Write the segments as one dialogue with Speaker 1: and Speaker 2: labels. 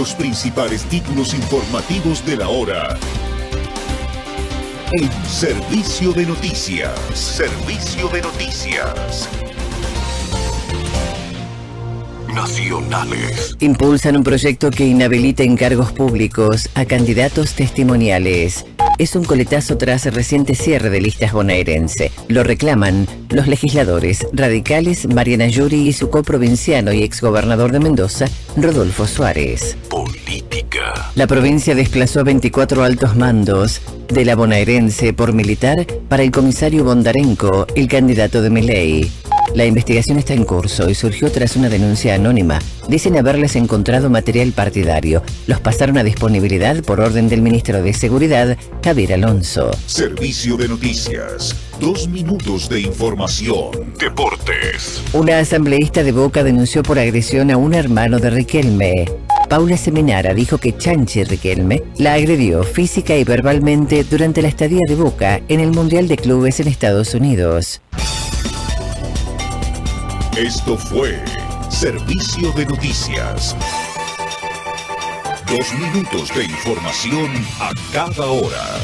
Speaker 1: Los principales títulos informativos de la hora. En Servicio de Noticias. Servicio de Noticias. Nacionales.
Speaker 2: Impulsan un proyecto que inhabilita encargos públicos a candidatos testimoniales. Es un coletazo tras el reciente cierre de listas bonaerense. Lo reclaman los legisladores radicales Mariana Yuri y su coprovinciano y exgobernador de Mendoza, Rodolfo Suárez.
Speaker 1: Política.
Speaker 2: La provincia desplazó a 24 altos mandos de la bonaerense por militar para el comisario Bondarenko, el candidato de Milei. La investigación está en curso y surgió tras una denuncia anónima. Dicen haberles encontrado material partidario. Los pasaron a disponibilidad por orden del ministro de Seguridad, Javier Alonso.
Speaker 1: Servicio de Noticias. 2 minutos de información. Deportes.
Speaker 2: Una asambleísta de Boca denunció por agresión a un hermano de Riquelme. Paula Seminara dijo que Chanchi Riquelme la agredió física y verbalmente durante la estadía de Boca en el Mundial de Clubes en Estados Unidos.
Speaker 1: Esto fue Servicio de Noticias. 2 minutos de información a cada hora.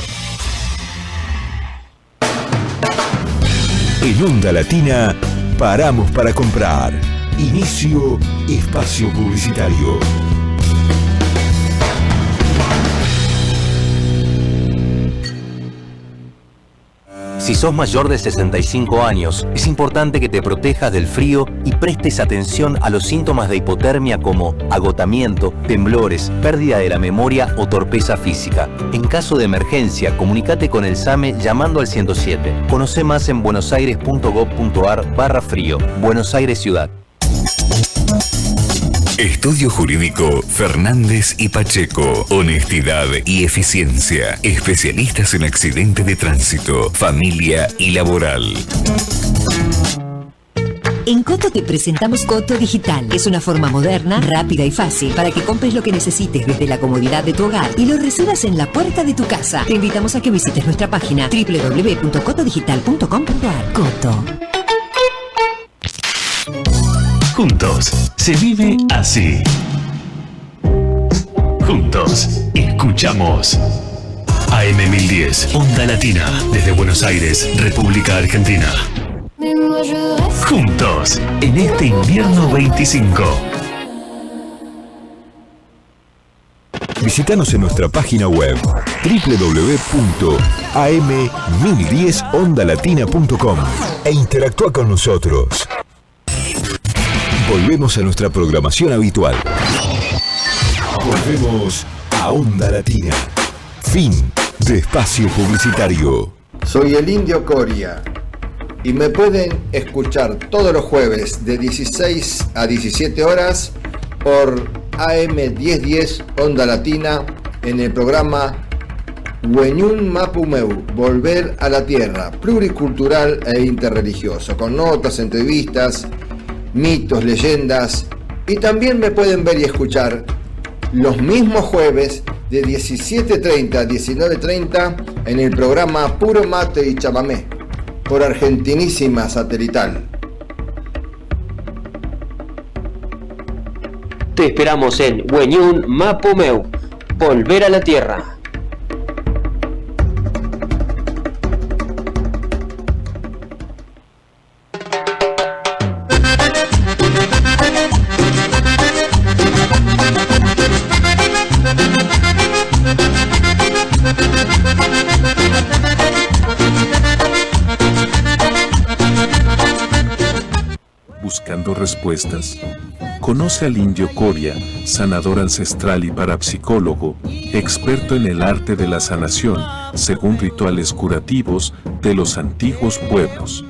Speaker 3: En Onda Latina, paramos para comprar. Inicio espacio publicitario.
Speaker 4: Si sos mayor de 65 años, es importante que te protejas del frío y prestes atención a los síntomas de hipotermia como agotamiento, temblores, pérdida de la memoria o torpeza física. En caso de emergencia, comunícate con el SAME llamando al 107. Conoce más en buenosaires.gov.ar/frío. Buenos Aires Ciudad.
Speaker 3: Estudio Jurídico Fernández y Pacheco. Honestidad y eficiencia. Especialistas en accidentes de tránsito, familia y laboral.
Speaker 5: En Coto te presentamos Coto Digital. Es una forma moderna, rápida y fácil para que compres lo que necesites desde la comodidad de tu hogar y lo recibas en la puerta de tu casa. Te invitamos a que visites nuestra página www.cotodigital.com.ar. Coto.
Speaker 6: Juntos se vive así. Juntos escuchamos AM1010, Onda Latina, desde Buenos Aires, República Argentina. Juntos en este invierno 25.
Speaker 3: Visítanos en nuestra página web www.am1010ondalatina.com e interactúa con nosotros. Volvemos a nuestra programación habitual. Volvemos a Onda Latina. Fin de espacio publicitario.
Speaker 7: Soy el Indio Coria y me pueden escuchar todos los jueves de 16 a 17 horas por AM1010 Onda Latina en el programa Weñún Mapumeu, Volver a la Tierra, pluricultural e interreligioso, con notas, entrevistas, mitos, leyendas, y también me pueden ver y escuchar los mismos jueves de 17:30 a 19:30 en el programa Puro Mate y Chamamé por Argentinísima Satelital.
Speaker 8: Te esperamos en Weñún Mapumeu, Volver a la Tierra.
Speaker 9: Buscando respuestas. Conoce al Indio Coria, sanador ancestral y parapsicólogo, experto en el arte de la sanación, según rituales curativos de los antiguos pueblos.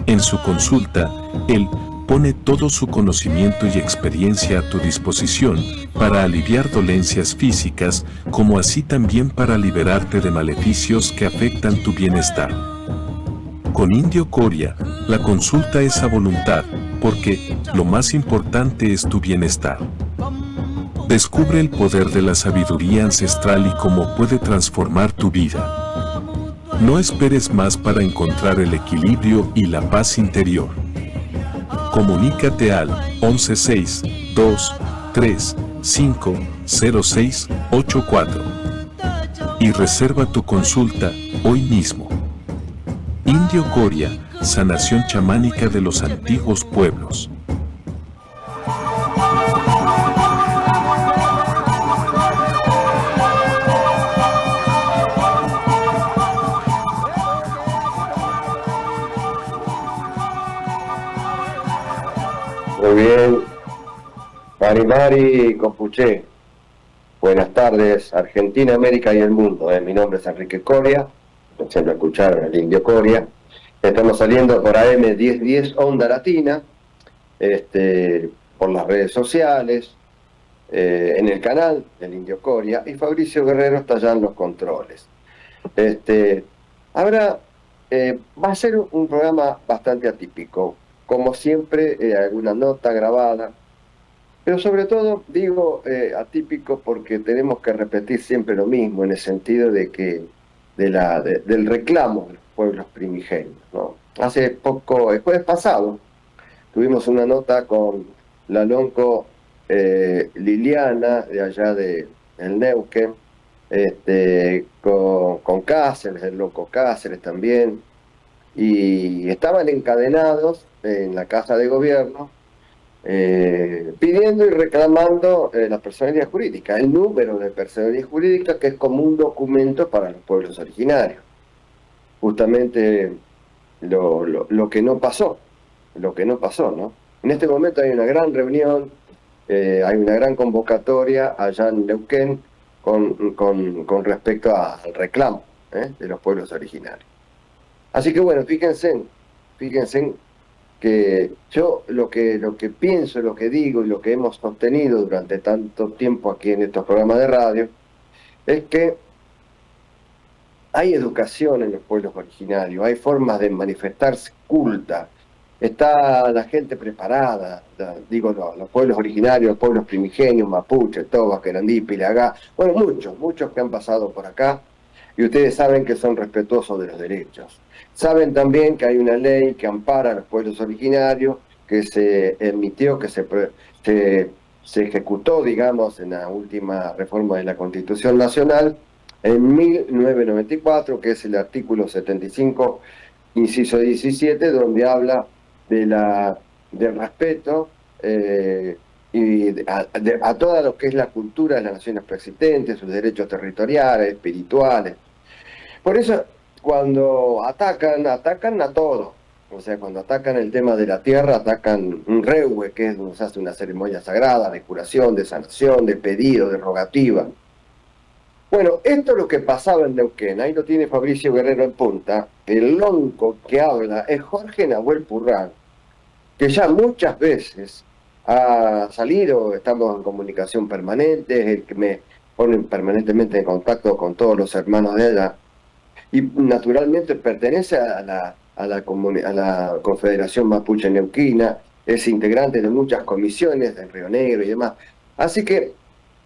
Speaker 9: En su consulta, él pone todo su conocimiento y experiencia a tu disposición para aliviar dolencias físicas, como así también para liberarte de maleficios que afectan tu bienestar. Con Indio Coria, la consulta es a voluntad, porque lo más importante es tu bienestar. Descubre el poder de la sabiduría ancestral y cómo puede transformar tu vida. No esperes más para encontrar el equilibrio y la paz interior. Comunícate al 11623 5684 y reserva tu consulta hoy mismo. Indio Coria, sanación chamánica de los antiguos pueblos.
Speaker 10: Muy bien, Mari Compuché, buenas tardes, Argentina, América y el mundo. Mi nombre es Enrique Coria, siempre escucharon el Indio Coria. Estamos saliendo por AM 1010 Onda Latina, por las redes sociales, en el canal del Indio Coria, y Fabricio Guerrero está allá en los controles. Ahora va a ser un programa bastante atípico. Como siempre, alguna nota grabada, pero sobre todo digo atípico porque tenemos que repetir siempre lo mismo, en el sentido de que del reclamo de los pueblos primigenios, ¿no? Hace poco, el jueves pasado, tuvimos una nota con la lonco Liliana, de allá de el Neuquén, con Cáceres, el loco Cáceres también, y estaban encadenados en la Casa de Gobierno pidiendo y reclamando la personalidad jurídica, el número de personalidad jurídica, que es como un documento para los pueblos originarios. Justamente lo que no pasó, ¿no? En este momento hay una gran reunión, hay una gran convocatoria allá en Neuquén con respecto al reclamo de los pueblos originarios. Así que bueno, fíjense que yo lo que pienso, lo que digo y lo que hemos sostenido durante tanto tiempo aquí en estos programas de radio es que hay educación en los pueblos originarios, hay formas de manifestarse culta, está la gente preparada, los pueblos originarios, los pueblos primigenios, Mapuche, Toba, Querandí, Pilagá, bueno, muchos que han pasado por acá, y ustedes saben que son respetuosos de los derechos. Saben también que hay una ley que ampara a los pueblos originarios, que se emitió, que se ejecutó, digamos, en la última reforma de la Constitución Nacional, en 1994, que es el artículo 75, inciso 17, donde habla del respeto a toda lo que es la cultura de las naciones preexistentes, sus derechos territoriales, espirituales. Por eso, cuando atacan a todo. O sea, cuando atacan el tema de la tierra, atacan un reue, que es donde se hace una ceremonia sagrada de curación, de sanación, de pedido, de rogativa. Bueno, esto es lo que pasaba en Neuquén. Ahí lo tiene Fabricio Guerrero en punta. El lonco que habla es Jorge Nahuel Purrán, que ya muchas veces ha salido, estamos en comunicación permanente, es el que me pone permanentemente en contacto con todos los hermanos de allá, y naturalmente pertenece a la Confederación Mapuche Neuquina, es integrante de muchas comisiones del Río Negro y demás. Así que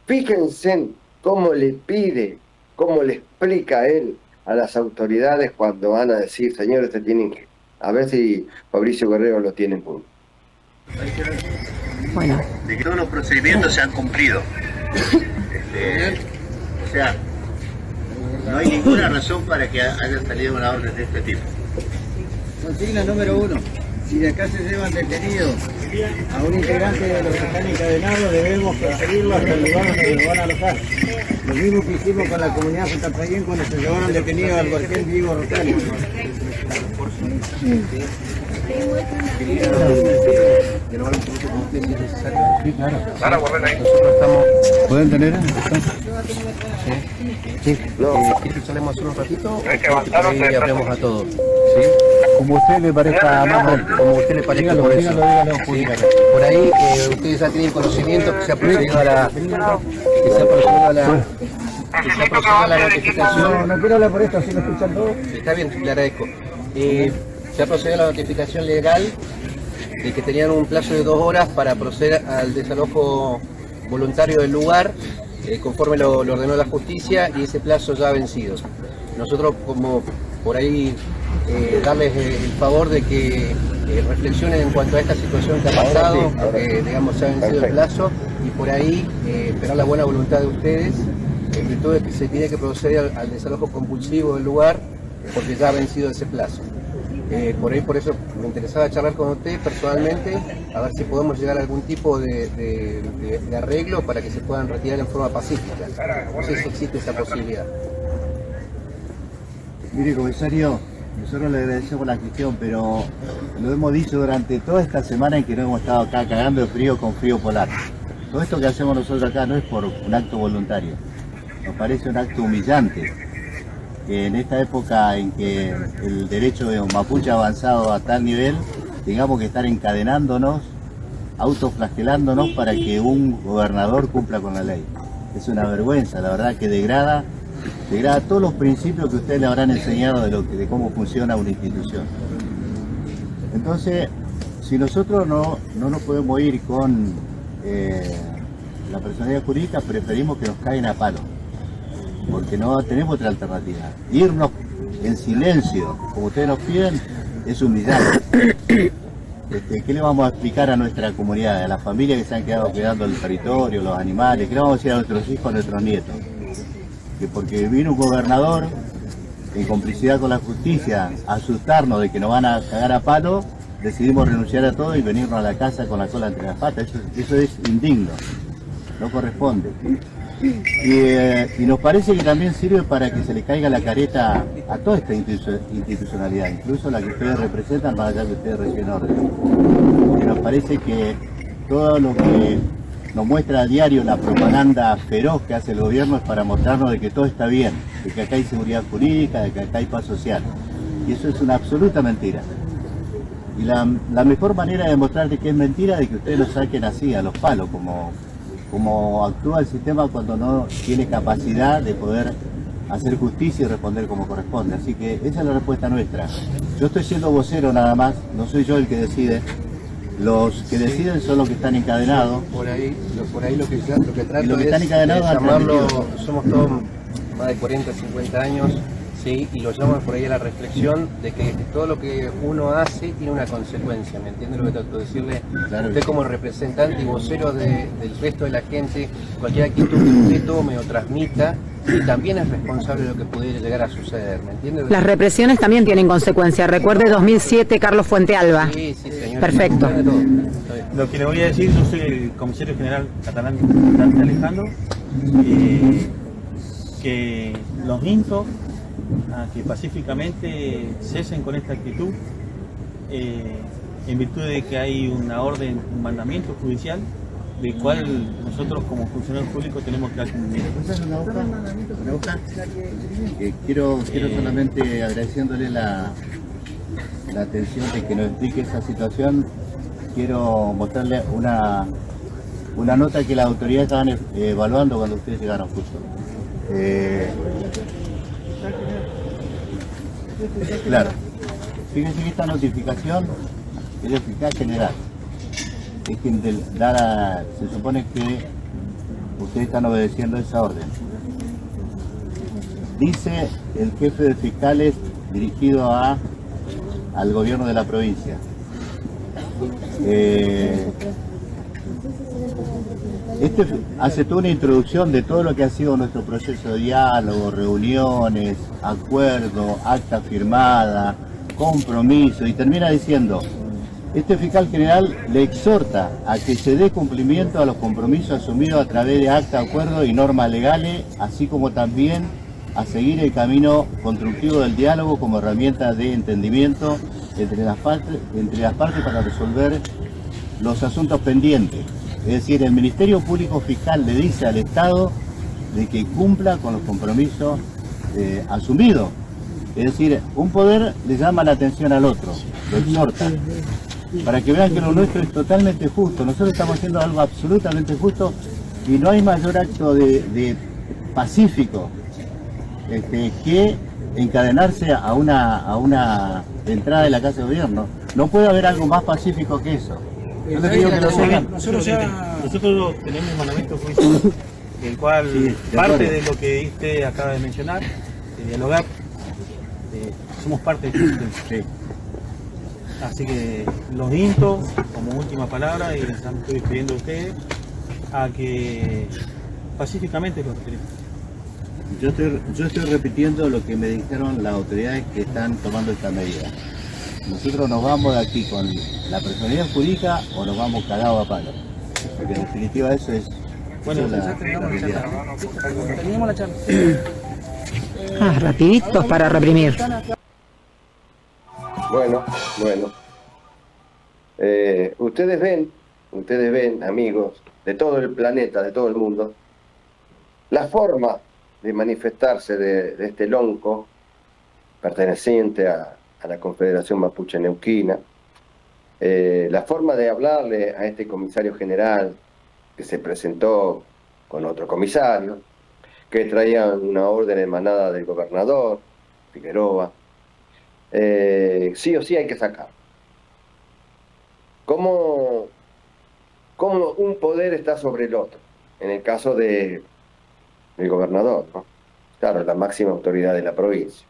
Speaker 10: fíjense cómo le pide, cómo le explica a él a las autoridades cuando van a decir, señores, se tienen que... A ver si Fabricio Guerrero lo tiene en punto.
Speaker 11: Bueno. De que todos los procedimientos se han cumplido. O sea, no hay ninguna razón para que haya salido una orden de este tipo.
Speaker 12: Consigna número 1. Si de acá se llevan detenidos a un integrante de los que están encadenados, debemos perseguirlo hasta el lugar donde lo van a alojar. Lo mismo que hicimos con la comunidad Santapayén cuando se llevaron detenidos al Guarquén Diego Rosario.
Speaker 13: Sí, claro. Nosotros estamos...
Speaker 12: ¿Pueden tener?
Speaker 13: Sí. ¿Quieres que salemos a hacer un ratito? Ahí hablemos a todos. ¿Sí?
Speaker 12: Como a usted le parezca más.
Speaker 13: Como a usted le parezca, por eso. Sí. Por ahí ustedes ya tienen conocimiento que se ha procedido a la notificación.
Speaker 12: No quiero hablar por esto, así me escuchan todos.
Speaker 13: Está bien, le agradezco. Se ha procedido a la notificación legal de que tenían un plazo de 2 horas para proceder al desalojo voluntario del lugar, conforme lo ordenó la justicia, y ese plazo ya ha vencido. Nosotros, como por ahí darles el favor de que reflexionen en cuanto a esta situación que ha pasado, porque digamos se ha vencido el plazo, y por ahí esperar la buena voluntad de ustedes, en virtud de que se tiene que proceder al desalojo compulsivo del lugar, porque ya ha vencido ese plazo. Por eso me interesaba charlar con usted personalmente, a ver si podemos llegar a algún tipo de arreglo para que se puedan retirar en forma pacífica. No sé si existe esa posibilidad.
Speaker 12: Mire, comisario, nosotros le agradecemos la gestión, pero lo hemos dicho durante toda esta semana en que no hemos estado acá cagando de frío con frío polar. Todo esto que hacemos nosotros acá no es por un acto voluntario, nos parece un acto humillante. Que en esta época en que el derecho de mapuche ha avanzado a tal nivel, tengamos que estar encadenándonos, autoflagelándonos para que un gobernador cumpla con la ley. Es una vergüenza, la verdad que degrada todos los principios que ustedes le habrán enseñado de cómo funciona una institución. Entonces, si nosotros no nos podemos ir con la personalidad jurídica, preferimos que nos caigan a palo, porque no tenemos otra alternativa. Irnos en silencio, como ustedes nos piden, es humillante. ¿Qué le vamos a explicar a nuestra comunidad, a las familias que se han quedado cuidando el territorio, los animales? ¿Qué le vamos a decir a nuestros hijos, a nuestros nietos? Que porque vino un gobernador en complicidad con la justicia a asustarnos de que nos van a cagar a palo, decidimos renunciar a todo y venirnos a la casa con la cola entre las patas. Eso es indigno, no corresponde. Y nos parece que también sirve para que se le caiga la careta a toda esta institucionalidad, incluso la que ustedes representan, más allá que ustedes reciben orden. Porque nos parece que todo lo que nos muestra a diario la propaganda feroz que hace el gobierno es para mostrarnos de que todo está bien, de que acá hay seguridad jurídica, de que acá hay paz social. Y eso es una absoluta mentira. Y la mejor manera de demostrarte que es mentira es de que ustedes lo saquen así, a los palos, como actúa el sistema cuando no tiene capacidad de poder hacer justicia y responder como corresponde. Así que esa es la respuesta nuestra. Yo estoy siendo vocero nada más, no soy yo el que decide. Los que deciden son los que están encadenados.
Speaker 13: Por ahí lo que trato
Speaker 12: y los que están
Speaker 13: es
Speaker 12: encadenados
Speaker 13: llamarlo, somos todos más de 40, 50 años, sí, y lo llaman por ahí a la reflexión de que todo lo que uno hace tiene una consecuencia, ¿me entiende lo que trato de decirle? Claro. Usted como representante y vocero del resto de la gente, cualquier actitud que usted tome o transmita, también es responsable de lo que pudiera llegar a suceder, ¿me entiende?
Speaker 14: Las represiones también tienen consecuencias. Recuerde 2007, Carlos Fuentealba.
Speaker 13: Sí, señor.
Speaker 14: Perfecto.
Speaker 15: Lo que le voy a decir, yo soy el comisario general catalán Dante Alejandro, que los insto a que pacíficamente cesen con esta actitud, en virtud de que hay una orden, un mandamiento judicial, del cual nosotros como funcionarios públicos tenemos que dar cumplimiento.
Speaker 12: Quiero solamente agradeciéndole la atención de que nos explique esa situación. Quiero mostrarle una nota que las autoridades estaban evaluando cuando ustedes llegaron justo. Claro, fíjense que esta notificación es de fiscal general. Es quien se supone que ustedes están obedeciendo esa orden. Dice el jefe de fiscales dirigido al gobierno de la provincia. Hace toda una introducción de todo lo que ha sido nuestro proceso de diálogo, reuniones, acuerdo, acta firmada, compromiso, y termina diciendo: este fiscal general le exhorta a que se dé cumplimiento a los compromisos asumidos a través de acta, acuerdo y normas legales, así como también a seguir el camino constructivo del diálogo como herramienta de entendimiento entre las partes para resolver los asuntos pendientes. Es decir, el Ministerio Público Fiscal le dice al Estado de que cumpla con los compromisos asumidos. Es decir, un poder le llama la atención al otro, lo exhorta, para que vean que lo nuestro es totalmente justo. Nosotros estamos haciendo algo absolutamente justo y no hay mayor acto de pacífico que encadenarse a una entrada de la Casa de Gobierno. No puede haber algo más pacífico que eso. Yo les pido que lo sigan.
Speaker 15: Nosotros tenemos un mandamiento judicial, el cual parte de lo que usted acaba de mencionar, de dialogar, somos parte del sistema. Sí. Así que los insto, como última palabra, y les estoy pidiendo a ustedes, a que pacíficamente lo retiremos.
Speaker 12: Yo estoy repitiendo lo que me dijeron las autoridades que están tomando esta medida. Nosotros nos vamos de aquí con la personalidad jurídica o nos vamos cagados a palo. Porque en definitiva eso es,
Speaker 15: bueno,
Speaker 12: eso es la realidad.
Speaker 15: Terminamos la charla.
Speaker 14: Rapiditos para reprimir.
Speaker 10: Bueno. Ustedes ven, amigos, de todo el planeta, de todo el mundo, la forma de manifestarse de este lonco perteneciente a la Confederación Mapuche Neuquina, la forma de hablarle a este comisario general que se presentó con otro comisario, que traían una orden emanada del gobernador Figueroa, sí o sí hay que sacar. ¿Cómo un poder está sobre el otro? En el caso del gobernador, ¿no? Claro, la máxima autoridad de la provincia.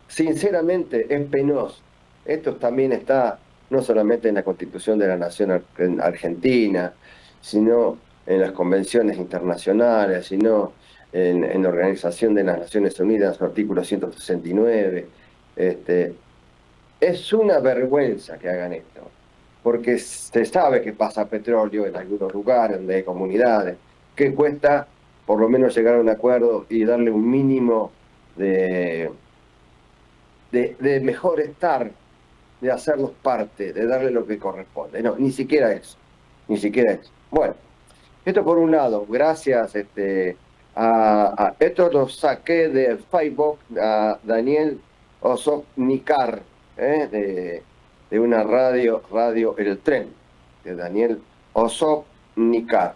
Speaker 10: Sinceramente es penoso. Esto también está no solamente en la Constitución de la Nación Argentina, sino en las convenciones internacionales, sino en la Organización de las Naciones Unidas, su artículo 169. Es una vergüenza que hagan esto, porque se sabe que pasa petróleo en algunos lugares donde hay comunidades, que cuesta por lo menos llegar a un acuerdo y darle un mínimo de mejor estar, de hacerlos parte, de darle lo que corresponde. No, ni siquiera eso. Bueno, esto por un lado, gracias esto lo saqué de Facebook a Daniel Osopnikar, de una radio El Tren, de Daniel Osopnikar,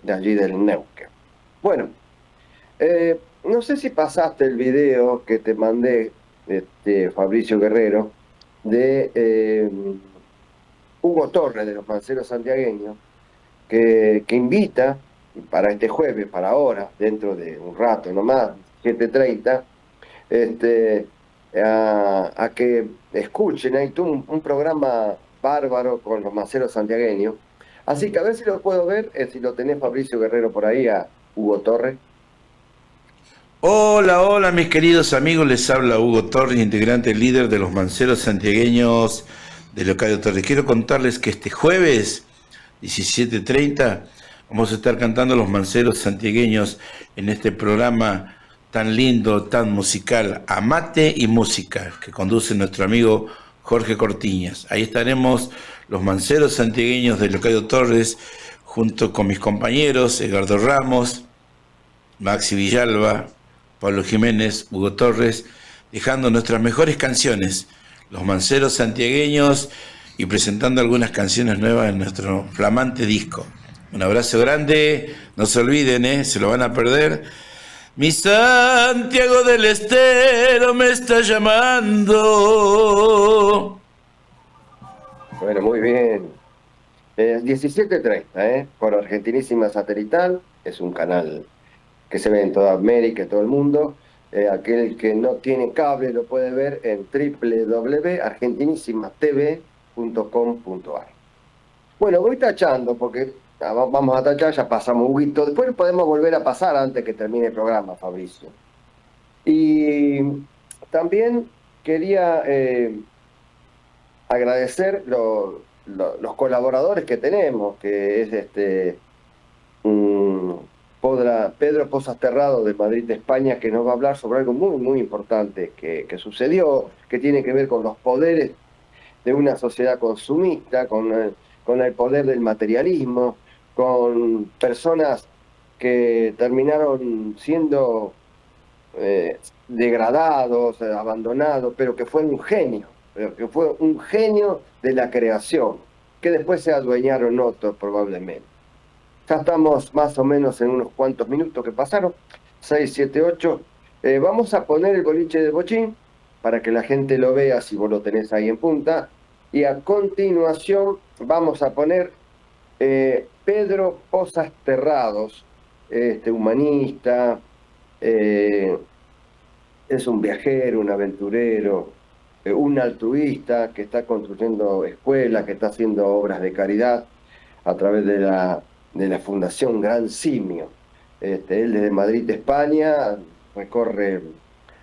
Speaker 10: de allí del Neuquén. Bueno, no sé si pasaste el video que te mandé, Fabricio Guerrero, de Hugo Torres, de los Manceros Santiagueños, que invita para este jueves, para ahora, dentro de un rato nomás, 7:30, a que escuchen. Hay un programa bárbaro con los Manceros Santiagueños. Así que a ver si lo puedo ver, si lo tenés, Fabricio Guerrero, por ahí, a Hugo Torres.
Speaker 16: Hola mis queridos amigos, les habla Hugo Torres, integrante líder de los Manceros Santiagueños de Leocadio Torres. Quiero contarles que este jueves 17:30 vamos a estar cantando los Manceros Santiagueños en este programa tan lindo, tan musical, Amate y Música, que conduce nuestro amigo Jorge Cortiñas. Ahí estaremos los Manceros Santiagueños de Leocadio Torres, junto con mis compañeros Edgardo Ramos, Maxi Villalba, Pablo Jiménez, Hugo Torres, dejando nuestras mejores canciones, los Manceros Santiagueños, y presentando algunas canciones nuevas en nuestro flamante disco. Un abrazo grande, no se olviden, se lo van a perder. Mi Santiago del Estero me está llamando.
Speaker 10: Bueno, muy bien. 17:30, por Argentinísima Satelital, es un canal que se ve en toda América, en todo el mundo. Aquel que no tiene cable lo puede ver en www.argentinisimatv.com.ar. Bueno, voy tachando porque vamos a tachar, ya pasamos un poquito. Después podemos volver a pasar antes que termine el programa, Fabricio. Y también quería agradecer los colaboradores que tenemos, que es Pedro Pozas Terrado de Madrid, España, que nos va a hablar sobre algo muy, muy importante que sucedió, que tiene que ver con los poderes de una sociedad consumista, con el poder del materialismo, con personas que terminaron siendo degradados, abandonados, pero que fue un genio de la creación, que después se adueñaron otros probablemente. Ya estamos más o menos en unos cuantos minutos que pasaron, 6, 7, 8. Vamos a poner el boliche de Bochín para que la gente lo vea si vos lo tenés ahí en punta. Y a continuación vamos a poner Pedro Pozas Terrados, humanista, es un viajero, un aventurero, un altruista que está construyendo escuelas, que está haciendo obras de caridad a través de la Fundación Gran Simio. Él desde Madrid, España, recorre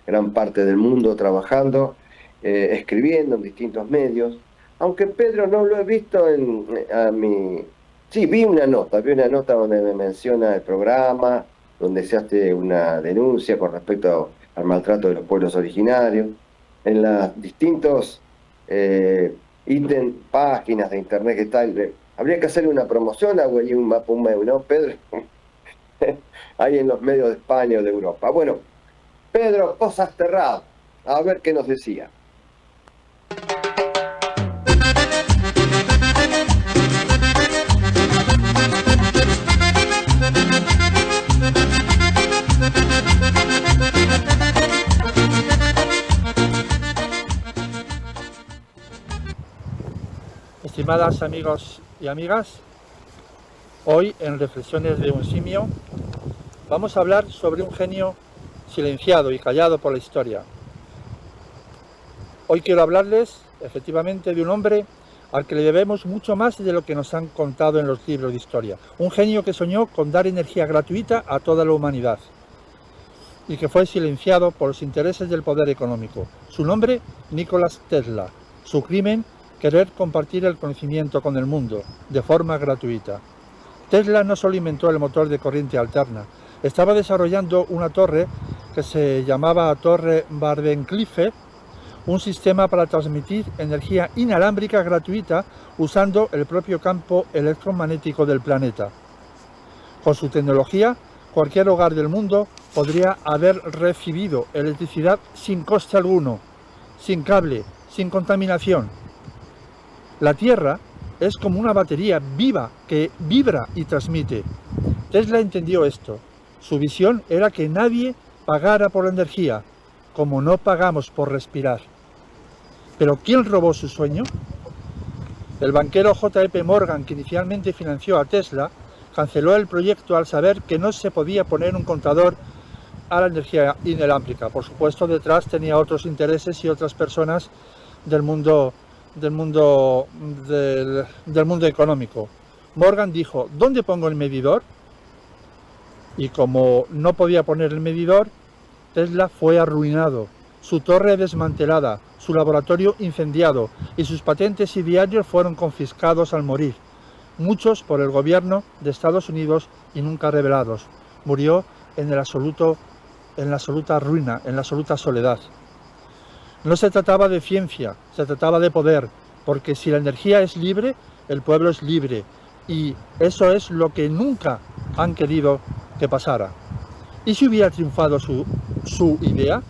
Speaker 10: gran parte del mundo trabajando, escribiendo en distintos medios. Aunque Pedro no lo he visto Sí, vi una nota donde me menciona el programa, donde se hace una denuncia con respecto al maltrato de los pueblos originarios. En las distintos páginas de internet que están, habría que hacer una promoción a Wenyun Mapumeu, ¿no, Pedro? Ahí en los medios de España o de Europa. Bueno, Pedro Posasterrado, a ver qué nos decía.
Speaker 17: Estimadas amigos y amigas, hoy en Reflexiones de un Simio vamos a hablar sobre un genio silenciado y callado por la historia. Hoy quiero hablarles efectivamente de un hombre al que le debemos mucho más de lo que nos han contado en los libros de historia. Un genio que soñó con dar energía gratuita a toda la humanidad y que fue silenciado por los intereses del poder económico. Su nombre, Nikola Tesla. Su crimen, querer compartir el conocimiento con el mundo, de forma gratuita. Tesla no solo inventó el motor de corriente alterna, estaba desarrollando una torre que se llamaba Torre Wardenclyffe, un sistema para transmitir energía inalámbrica gratuita usando el propio campo electromagnético del planeta. Con su tecnología, cualquier hogar del mundo podría haber recibido electricidad sin coste alguno, sin cable, sin contaminación. La Tierra es como una batería viva que vibra y transmite. Tesla entendió esto. Su visión era que nadie pagara por la energía, como no pagamos por respirar. ¿Pero quién robó su sueño? El banquero J.P. Morgan, que inicialmente financió a Tesla, canceló el proyecto al saber que no se podía poner un contador a la energía inalámbrica. Por supuesto, detrás tenía otros intereses y otras personas del mundo económico. Morgan dijo, ¿dónde pongo el medidor? Y como no podía poner el medidor, Tesla fue arruinado, su torre desmantelada, su laboratorio incendiado y sus patentes y diarios fueron confiscados al morir, muchos por el gobierno de Estados Unidos y nunca revelados. Murió en la absoluta ruina, en la absoluta soledad. No se trataba de ciencia, se trataba de poder, porque si la energía es libre, el pueblo es libre, y eso es lo que nunca han querido que pasara. ¿Y si hubiera triunfado su idea?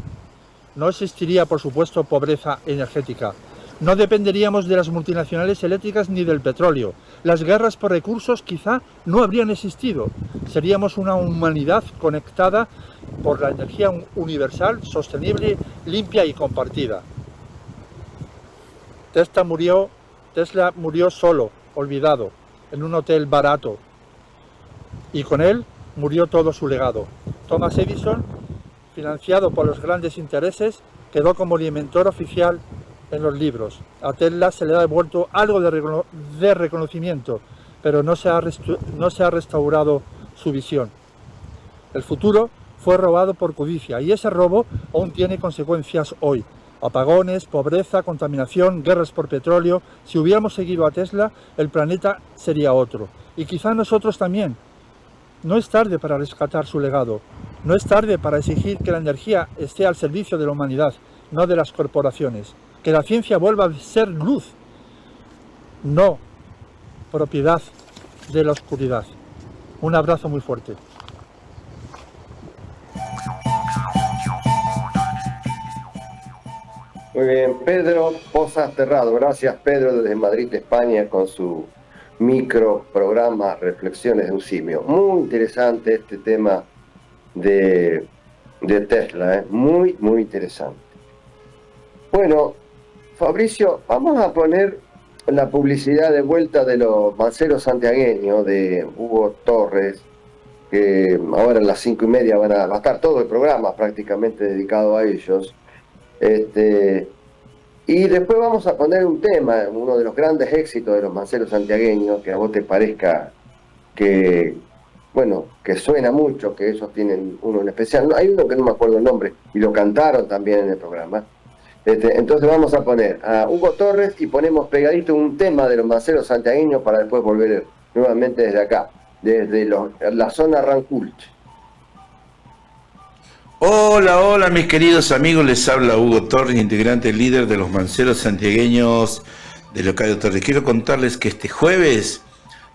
Speaker 17: No existiría, por supuesto, pobreza energética. No dependeríamos de las multinacionales eléctricas ni del petróleo. Las guerras por recursos quizá no habrían existido. Seríamos una humanidad conectada por la energía universal, sostenible, limpia y compartida. Tesla murió solo, olvidado, en un hotel barato. Y con él murió todo su legado. Thomas Edison, financiado por los grandes intereses, quedó como el inventor oficial en los libros. A Tesla se le ha devuelto algo de reconocimiento, pero no se ha restaurado su visión. El futuro fue robado por codicia y ese robo aún tiene consecuencias hoy. Apagones, pobreza, contaminación, guerras por petróleo. Si hubiéramos seguido a Tesla, el planeta sería otro. Y quizá nosotros también. No es tarde para rescatar su legado. No es tarde para exigir que la energía esté al servicio de la humanidad, no de las corporaciones. Que la ciencia vuelva a ser luz, no propiedad de la oscuridad. Un abrazo muy fuerte.
Speaker 10: Muy bien, Pedro Posasterrado. Gracias, Pedro, desde Madrid, España, con su micro programa Reflexiones de un Simio. Muy interesante este tema de Tesla, muy, muy interesante. Bueno, Fabricio, vamos a poner la publicidad de vuelta de los manceros santiagueños de Hugo Torres, que ahora a las 5:30 va a estar todo el programa prácticamente dedicado a ellos. Y después vamos a poner un tema, uno de los grandes éxitos de los manceros santiagueños, que a vos te parezca que, bueno, que suena mucho, que ellos tienen uno en especial. Hay uno que no me acuerdo el nombre, y lo cantaron también en el programa. Entonces vamos a poner a Hugo Torres y ponemos pegadito un tema de los manceros santiagueños para después volver nuevamente desde acá, desde la zona Ranculche.
Speaker 16: Hola, hola mis queridos amigos, les habla Hugo Torres, integrante líder de los manceros santiagueños de Locadio Torres. Quiero contarles que este jueves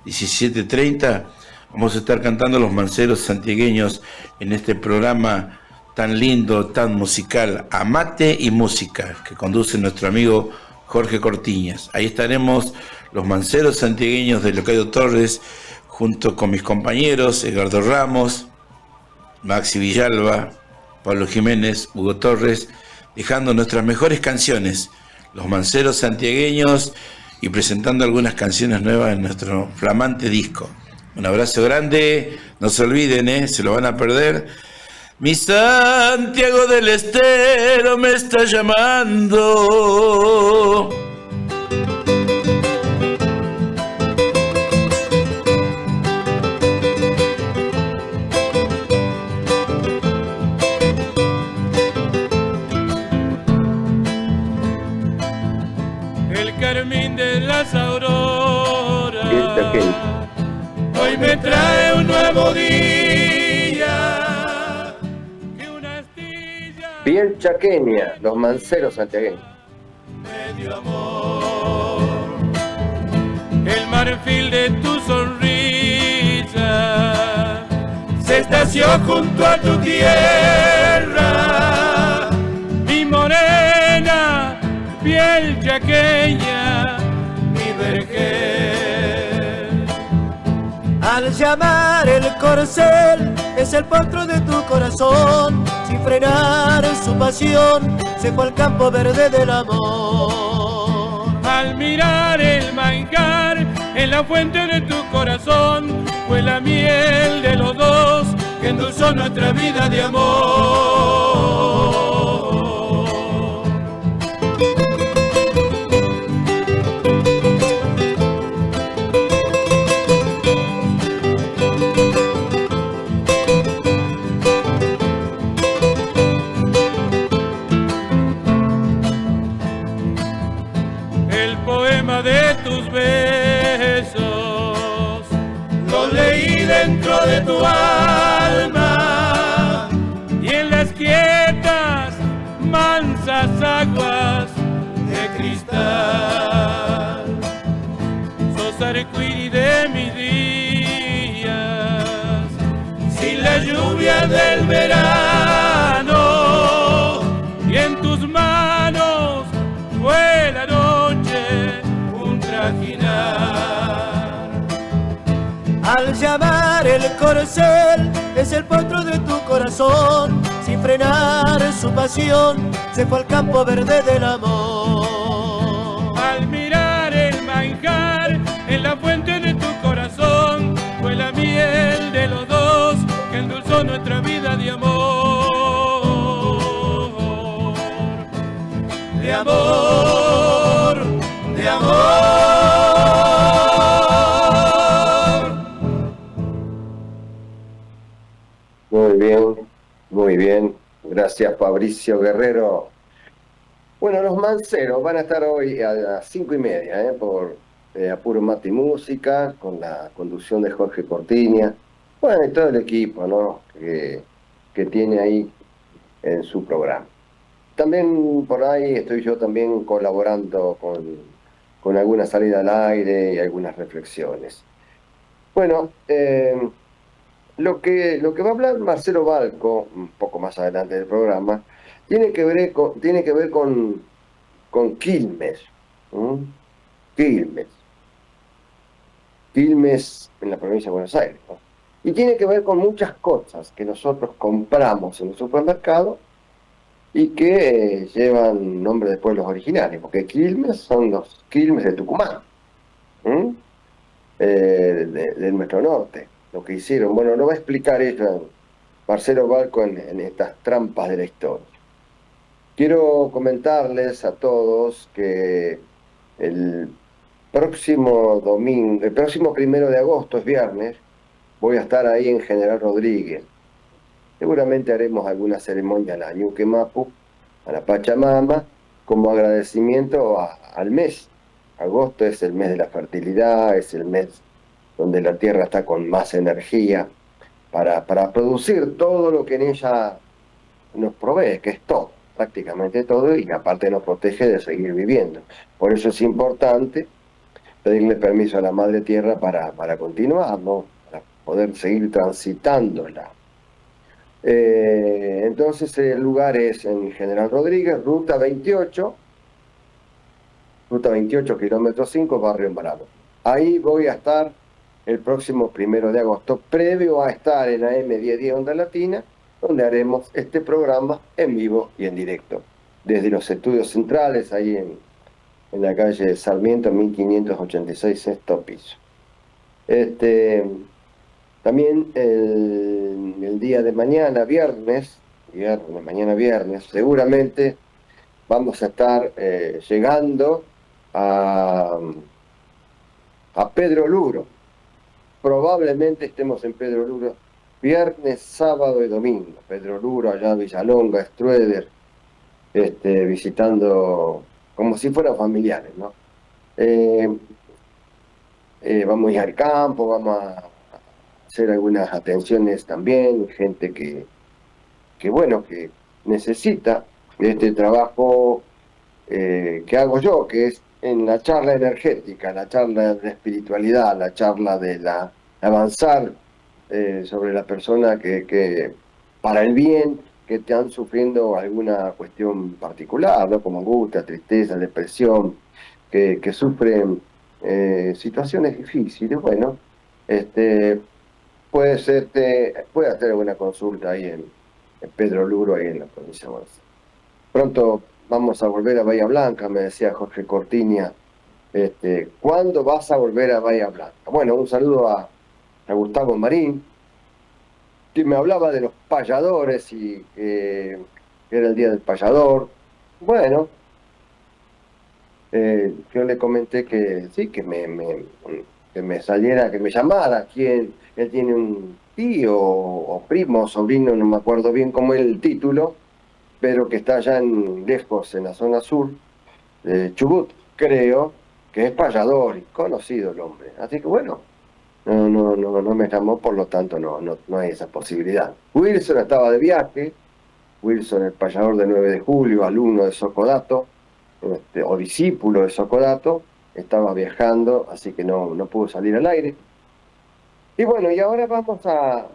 Speaker 16: 17:30 vamos a estar cantando los manceros santiagueños en este programa tan lindo, tan musical, Amate y Música, que conduce nuestro amigo Jorge Cortiñas. Ahí estaremos los manceros santiagueños de Locadio Torres, junto con mis compañeros Edgardo Ramos, Maxi Villalba, Pablo Jiménez, Hugo Torres, dejando nuestras mejores canciones, los manceros santiagueños, y presentando algunas canciones nuevas en nuestro flamante disco. Un abrazo grande, no se olviden, se lo van a perder. Mi Santiago del Estero me está llamando.
Speaker 18: Carmín de las auroras, hoy me trae un nuevo día.
Speaker 10: Piel chaqueña, los manceros santiagueños.
Speaker 18: Medio amor, el marfil de tu sonrisa se estació junto a tu tierra, mi morena piel chaqueña, mi vergel.
Speaker 19: Al llamar el corcel, es el potro de tu corazón, sin frenar su pasión, se fue al campo verde del amor.
Speaker 18: Al mirar el manjar en la fuente de tu corazón, fue la miel de los dos que endulzó nuestra vida de amor. De tus besos lo leí dentro de tu alma, y en las quietas mansas aguas de cristal sos arcoíris de mis días, sin la lluvia del verano, y en tus manos fue la noche trajinar.
Speaker 19: Al llamar el corcel, es el potro de tu corazón, sin frenar su pasión, se fue al campo verde del amor.
Speaker 18: Al mirar el manjar en la fuente de tu corazón, fue la miel de los dos que endulzó nuestra vida de amor. De amor, de amor.
Speaker 10: Muy bien, gracias Fabricio Guerrero. Bueno, los manceros van a estar hoy a las 5:30 por Apuro Mate y Música, con la conducción de Jorge Cortiñas, bueno, y todo el equipo, ¿no?, que tiene ahí en su programa. También por ahí estoy yo también colaborando con alguna salida al aire y algunas reflexiones. Bueno, lo que va a hablar Marcelo Balco, un poco más adelante del programa, tiene que ver con Quilmes. Quilmes en la provincia de Buenos Aires, ¿no? Y tiene que ver con muchas cosas que nosotros compramos en el supermercado y que llevan nombre de pueblos originarios, porque Quilmes son los Quilmes de Tucumán, de nuestro norte, lo que hicieron. Bueno, lo va a explicar ella, Marcelo Balco, en estas trampas de la historia. quiero comentarles a todos que el próximo domingo, el próximo 1 de agosto, es viernes, voy a estar ahí en General Rodríguez. Seguramente haremos alguna ceremonia a la Ñuque Mapu, a la Pachamama, como agradecimiento al mes. Agosto es el mes de la fertilidad, es el mes donde la tierra está con más energía para producir todo lo que en ella nos provee, que es todo, prácticamente todo, y aparte nos protege de seguir viviendo. Por eso es importante pedirle permiso a la Madre Tierra para continuar, ¿no? Para poder seguir transitándola. Entonces el lugar es en General Rodríguez, ruta 28, kilómetro 5, barrio Bravo. Ahí voy a estar el próximo 1 de agosto, previo a estar en AM 1010 Onda Latina, donde haremos este programa en vivo y en directo, desde los estudios centrales, ahí en la calle Sarmiento, 1586, sexto piso. También el día de mañana, mañana viernes, seguramente vamos a estar llegando a Pedro Luro. Probablemente estemos en Pedro Luro viernes, sábado y domingo. Pedro Luro, allá Villalonga, Strueder, visitando como si fueran familiares, ¿no? Vamos a ir al campo, vamos a hacer algunas atenciones también, gente que necesita este trabajo que hago yo, que es en la charla energética, la charla de espiritualidad, la charla de avanzar sobre la persona que para el bien, que están sufriendo alguna cuestión particular, ¿no? Como angustia, tristeza, depresión, que sufren situaciones difíciles. Bueno, puede hacer alguna consulta ahí en Pedro Luro, ahí en la provincia de Buenos Aires. Pronto vamos a volver a Bahía Blanca, me decía Jorge Cortiña. ¿Cuándo vas a volver a Bahía Blanca? Bueno, un saludo a Gustavo Marín, que me hablaba de los payadores y que era el día del payador. Bueno, yo le comenté que sí, que me saliera, que me llamara. Él tiene un tío o primo, sobrino, no me acuerdo bien cómo es el título, pero que está allá lejos, en la zona sur de Chubut, creo, que es payador y conocido el hombre. Así que bueno, no me llamó, por lo tanto no hay esa posibilidad. Wilson estaba de viaje, Wilson, el payador de 9 de julio, alumno de Socodato, o discípulo de Socodato, estaba viajando, así que no pudo salir al aire. Y bueno, y ahora vamos a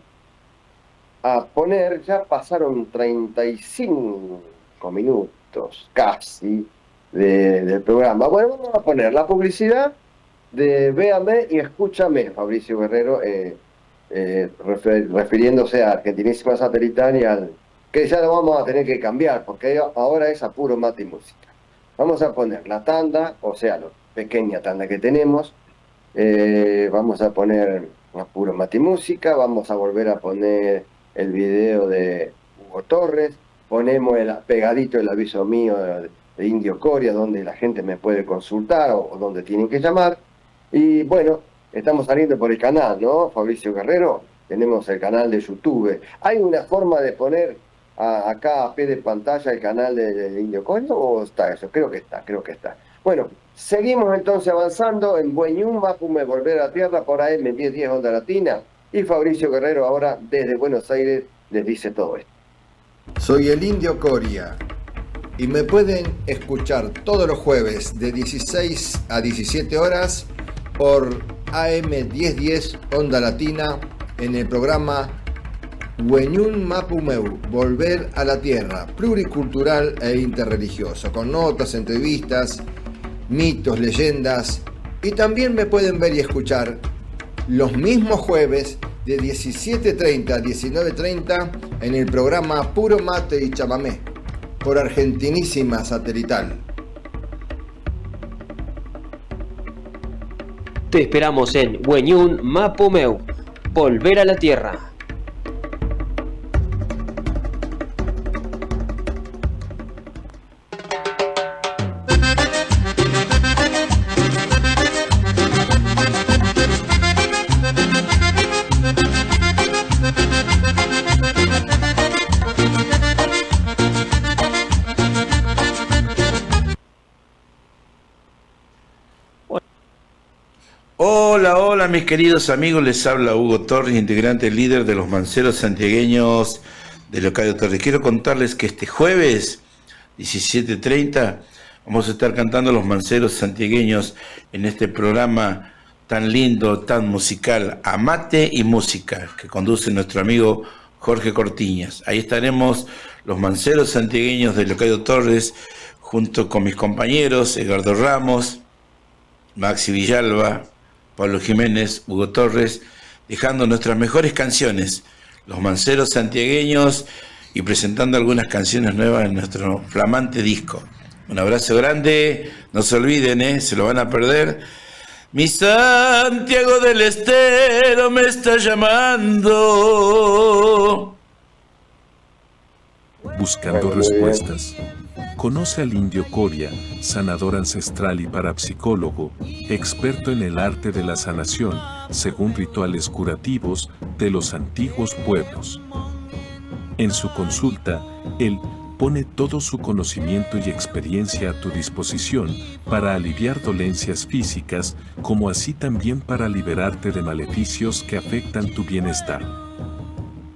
Speaker 10: poner, ya pasaron 35 minutos casi del programa. Bueno, vamos a poner la publicidad de Véame y Escúchame, Fabricio Guerrero, refiriéndose a Argentinísima Satelital y que ya lo vamos a tener que cambiar, porque ahora es a puro mate y música. Vamos a poner la tanda, o sea, la pequeña tanda que tenemos, vamos a poner a puro mate y música, vamos a volver a poner el video de Hugo Torres, ponemos pegadito el aviso mío de Indio Coria, donde la gente me puede consultar o donde tienen que llamar. Y bueno, estamos saliendo por el canal, ¿no, Fabricio Guerrero? Tenemos el canal de YouTube. ¿Hay una forma de poner acá a pie de pantalla el canal de Indio Coria o está eso? Creo que está. Bueno, seguimos entonces avanzando en Bueñún, Mapume, Volver a la Tierra por AM 1010 Onda Latina. Y Fabricio Guerrero ahora desde Buenos Aires les dice todo esto.
Speaker 7: Soy el Indio Coria y me pueden escuchar todos los jueves de 16 a 17 horas por AM 1010 Onda Latina en el programa Bueñún Mapumeu, Volver a la Tierra, pluricultural e interreligioso, con notas, entrevistas, mitos, leyendas, y también me pueden ver y escuchar los mismos jueves de 17:30 a 19:30 en el programa Puro Mate y Chamamé por Argentinísima Satelital.
Speaker 8: Te esperamos en Bueñún Mapumeu, Volver a la Tierra.
Speaker 16: Hola, hola mis queridos amigos, les habla Hugo Torres, integrante líder de los manceros santiagueños de Locadio Torres. Quiero contarles que este jueves 17:30 vamos a estar cantando los manceros santiagueños en este programa tan lindo, tan musical, Amate y Música, que conduce nuestro amigo Jorge Cortiñas. Ahí estaremos los manceros santiagueños de Locadio Torres, junto con mis compañeros Edgardo Ramos, Maxi Villalba, Pablo Jiménez, Hugo Torres, dejando nuestras mejores canciones, los manceros santiagueños, y presentando algunas canciones nuevas en nuestro flamante disco. Un abrazo grande, no se olviden, se lo van a perder. Mi Santiago del Estero me está llamando.
Speaker 9: Buscando respuestas. Conoce al indio Coria, sanador ancestral y parapsicólogo, experto en el arte de la sanación, según rituales curativos de los antiguos pueblos. En su consulta, él pone todo su conocimiento y experiencia a tu disposición para aliviar dolencias físicas, como así también para liberarte de maleficios que afectan tu bienestar.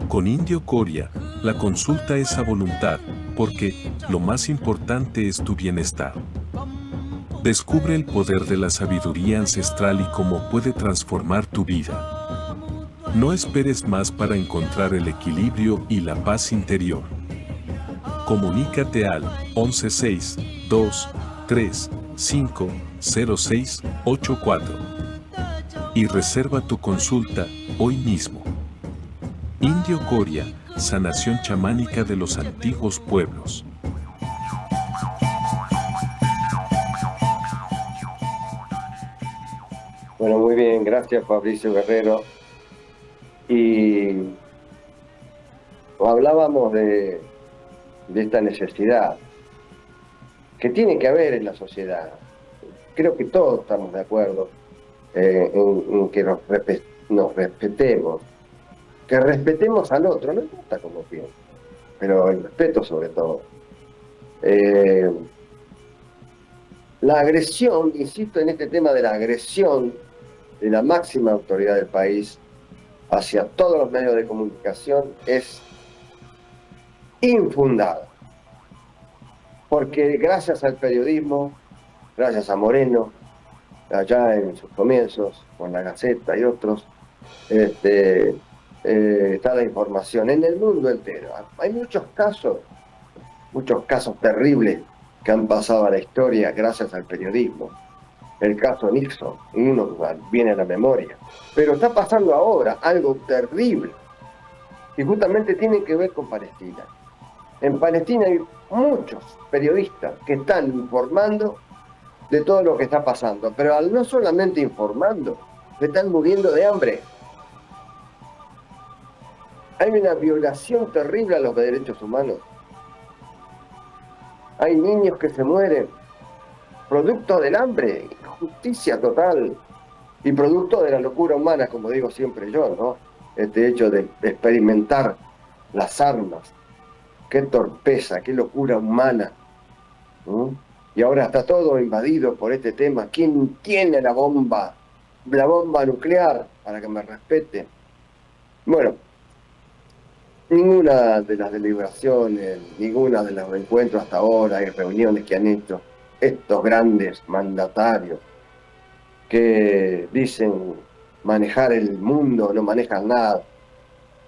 Speaker 9: Con Indio Coria, la consulta es a voluntad, porque lo más importante es tu bienestar. Descubre el poder de la sabiduría ancestral y cómo puede transformar tu vida. No esperes más para encontrar el equilibrio y la paz interior. Comunícate al 116-23-50684 y reserva tu consulta hoy mismo. Indio Coria, sanación chamánica de los antiguos pueblos.
Speaker 10: Bueno, muy bien, gracias Fabricio Guerrero. Y hablábamos de esta necesidad que tiene que haber en la sociedad. Creo que todos estamos de acuerdo en que nos respetemos, que respetemos al otro, no importa cómo piensa, pero el respeto sobre todo. La agresión, insisto en este tema de la agresión de la máxima autoridad del país hacia todos los medios de comunicación es infundada. Porque gracias al periodismo, gracias a Moreno, allá en sus comienzos, con la Gaceta y otros, está la información en el mundo entero. Hay muchos casos terribles que han pasado a la historia gracias al periodismo. El caso Nixon, uno viene a la memoria. Pero está pasando ahora algo terrible, y justamente tiene que ver con Palestina. En Palestina hay muchos periodistas que están informando de todo lo que está pasando, pero al no solamente informando, se están muriendo de hambre. Hay una violación terrible a los derechos humanos. Hay niños que se mueren producto del hambre, injusticia total, y producto de la locura humana, como digo siempre yo, ¿no? Este hecho de experimentar las armas. Qué torpeza, qué locura humana. Y ahora está todo invadido por este tema. ¿Quién tiene la bomba nuclear? Para que me respete. Bueno, ninguna de las deliberaciones, ninguna de los encuentros hasta ahora y reuniones que han hecho estos grandes mandatarios que dicen manejar el mundo, no manejan nada.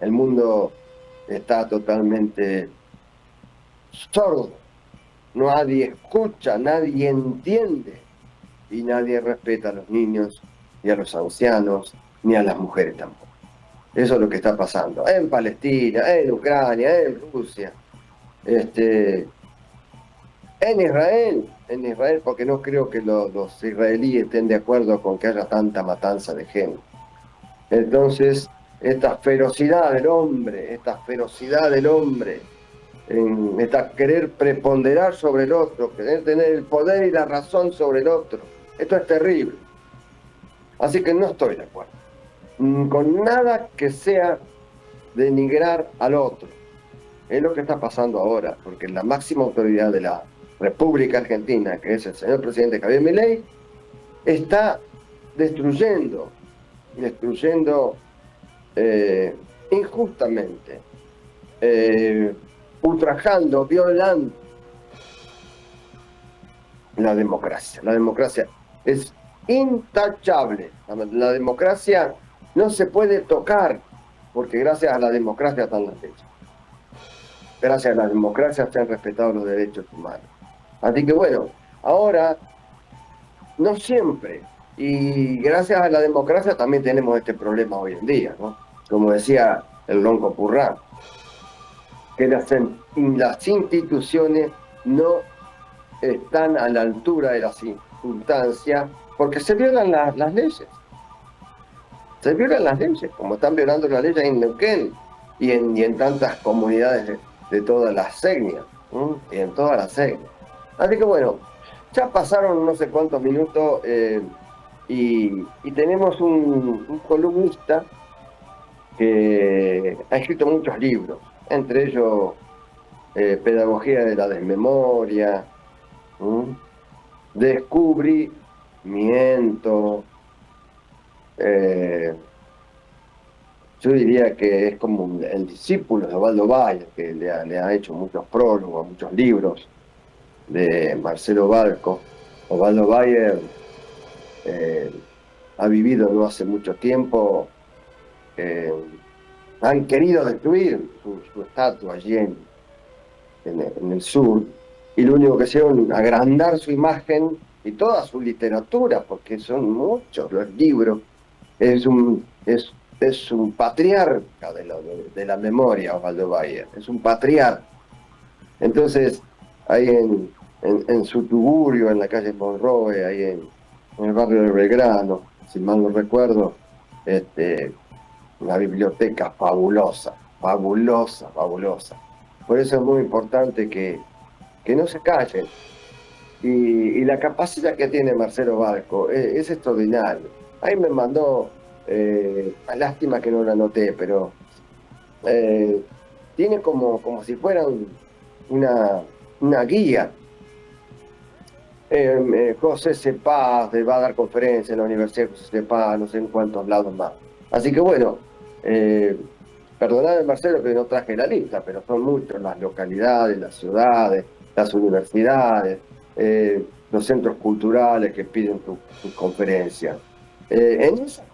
Speaker 10: El mundo está totalmente sordo. Nadie escucha, nadie entiende y nadie respeta a los niños, ni a los ancianos, ni a las mujeres tampoco. Eso es lo que está pasando en Palestina, en Ucrania, en Rusia, en Israel, porque no creo que los israelíes estén de acuerdo con que haya tanta matanza de gente. Entonces, esta ferocidad del hombre, esta querer preponderar sobre el otro, querer tener el poder y la razón sobre el otro, esto es terrible. Así que no estoy de acuerdo con nada que sea denigrar al otro. Es lo que está pasando ahora, porque la máxima autoridad de la República Argentina, que es el señor presidente Javier Milei, está destruyendo injustamente, ultrajando, violando la democracia. La democracia es intachable. La democracia no se puede tocar, porque gracias a la democracia están las leyes. Gracias a la democracia se han respetado los derechos humanos. Así que bueno, ahora, no siempre, y gracias a la democracia también tenemos este problema hoy en día, ¿no? Como decía el Lonco Purrán, que las instituciones no están a la altura de las circunstancias porque se violan las leyes. Se violan las leyes, como están violando las leyes en Neuquén y en tantas comunidades de todas las etnias, y en todas las etnias. Así que bueno, ya pasaron no sé cuántos minutos y tenemos un columnista que ha escrito muchos libros, entre ellos Pedagogía de la Desmemoria, Descubrimiento. Yo diría que es como el discípulo de Osvaldo Bayer, que le ha hecho muchos prólogos, muchos libros, de Marcelo Balco. Osvaldo Bayer ha vivido no hace mucho tiempo. Han querido destruir su estatua allí en el sur, y lo único que hicieron es agrandar su imagen y toda su literatura, porque son muchos los libros. Es un patriarca de la memoria, Osvaldo Bayer, es un patriarca. Entonces, ahí en su tugurio, en la calle Monroe, ahí en el barrio de Belgrano, si mal no recuerdo, una biblioteca fabulosa. Por eso es muy importante que no se callen. Y la capacidad que tiene Marcelo Balco es extraordinario. Ahí me mandó, lástima que no la anoté, pero tiene como si fuera una guía. José Cepaz va a dar conferencia en la Universidad de José Cepaz, no sé en cuántos lados más. Así que bueno, perdonadme Marcelo que no traje la lista, pero son muchas las localidades, las ciudades, las universidades, los centros culturales que piden sus conferencias. En estas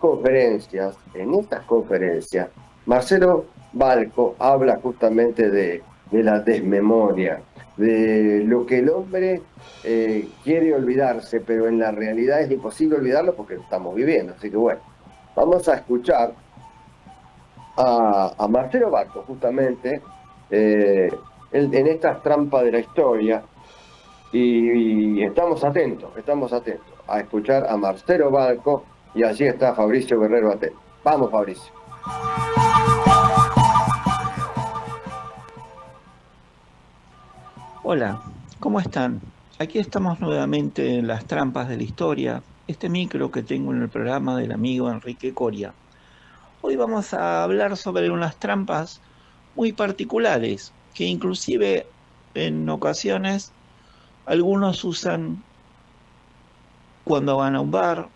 Speaker 10: conferencias, Marcelo Balco habla justamente de la desmemoria, de lo que el hombre quiere olvidarse, pero en la realidad es imposible olvidarlo porque lo estamos viviendo. Así que bueno, vamos a escuchar a Marcelo Balco justamente en estas trampas de la historia, y estamos atentos a escuchar a Marcelo Balco, y allí está Fabricio Guerrero atento. Vamos, Fabricio.
Speaker 20: Hola, ¿cómo están? Aquí estamos nuevamente en las trampas de la historia, este micro que tengo en el programa del amigo Enrique Coria. Hoy vamos a hablar sobre unas trampas muy particulares, que inclusive en ocasiones algunos usan cuando van a un bar,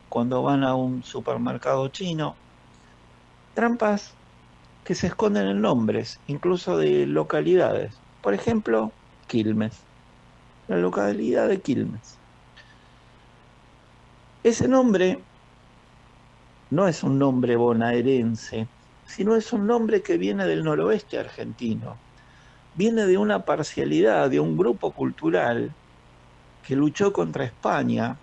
Speaker 20: cuando van a un supermercado chino. Trampas que se esconden en nombres, incluso de localidades. Por ejemplo, Quilmes, la localidad de Quilmes. Ese nombre no es un nombre bonaerense, sino es un nombre que viene del noroeste argentino. Viene de una parcialidad, de un grupo cultural que luchó contra España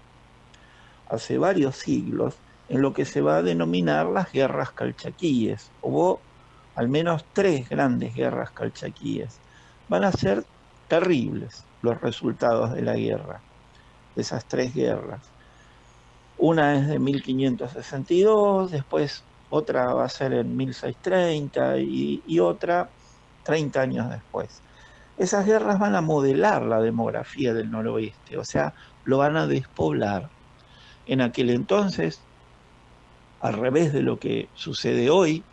Speaker 20: hace varios siglos en lo que se va a denominar las guerras calchaquíes. Hubo al menos 3 grandes guerras calchaquíes. Van a ser terribles los resultados de la guerra, de esas 3 guerras. Una es de 1562, después otra va a ser en 1630 y otra 30 años después. Esas guerras van a modelar la demografía del noroeste, o sea, lo van a despoblar. En aquel entonces, al revés de lo que sucede hoy,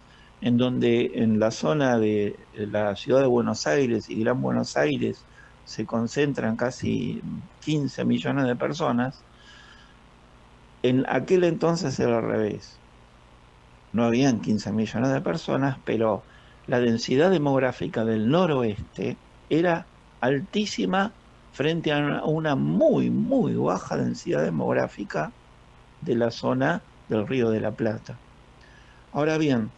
Speaker 20: en donde en la zona de la ciudad de Buenos Aires y Gran Buenos Aires se concentran casi 15 millones de personas, En aquel entonces era al revés. No habían 15 millones de personas, pero la densidad demográfica del noroeste era altísima frente a una muy, muy baja densidad demográfica de la zona del Río de la Plata. Ahora bien,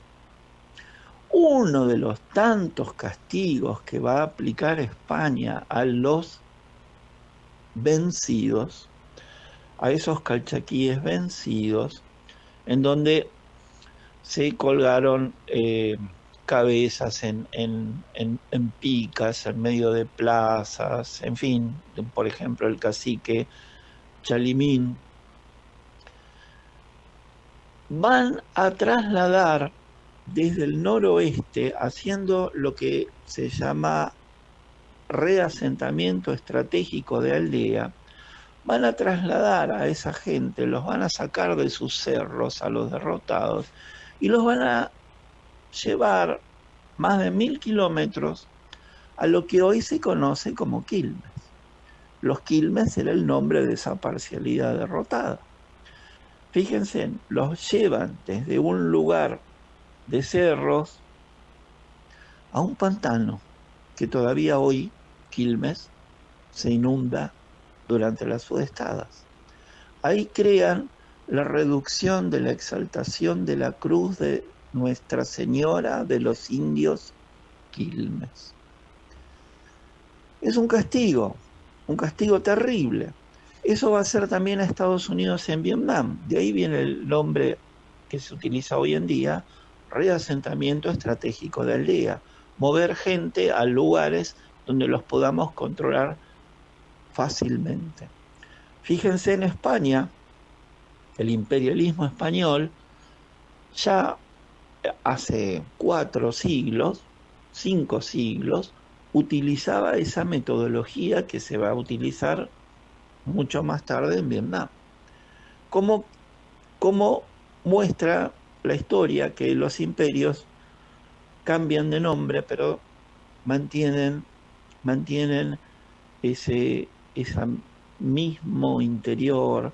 Speaker 20: uno de los tantos castigos que va a aplicar España a los vencidos, a esos calchaquíes vencidos, en donde se colgaron cabezas en picas, en medio de plazas, en fin, por ejemplo el cacique Chalimín, van a trasladar desde el noroeste, haciendo lo que se llama reasentamiento estratégico de aldea, van a trasladar a esa gente, los van a sacar de sus cerros a los derrotados y los van a llevar más de 1000 kilómetros a lo que hoy se conoce como Quilmes. Los Quilmes era el nombre de esa parcialidad derrotada. Fíjense, los llevan desde un lugar de cerros a un pantano que todavía hoy, Quilmes, se inunda durante las sudestadas. Ahí crean la reducción de la exaltación de la cruz de Nuestra Señora de los Indios Quilmes. Es un castigo terrible. Eso va a ser también a Estados Unidos en Vietnam. De ahí viene el nombre que se utiliza hoy en día, reasentamiento estratégico de aldea. Mover gente a lugares donde los podamos controlar fácilmente. Fíjense en España, el imperialismo español ya hace 4 siglos, 5 siglos, utilizaba esa metodología que se va a utilizar mucho más tarde en Vietnam. Como muestra la historia que los imperios cambian de nombre, pero mantienen ese mismo interior.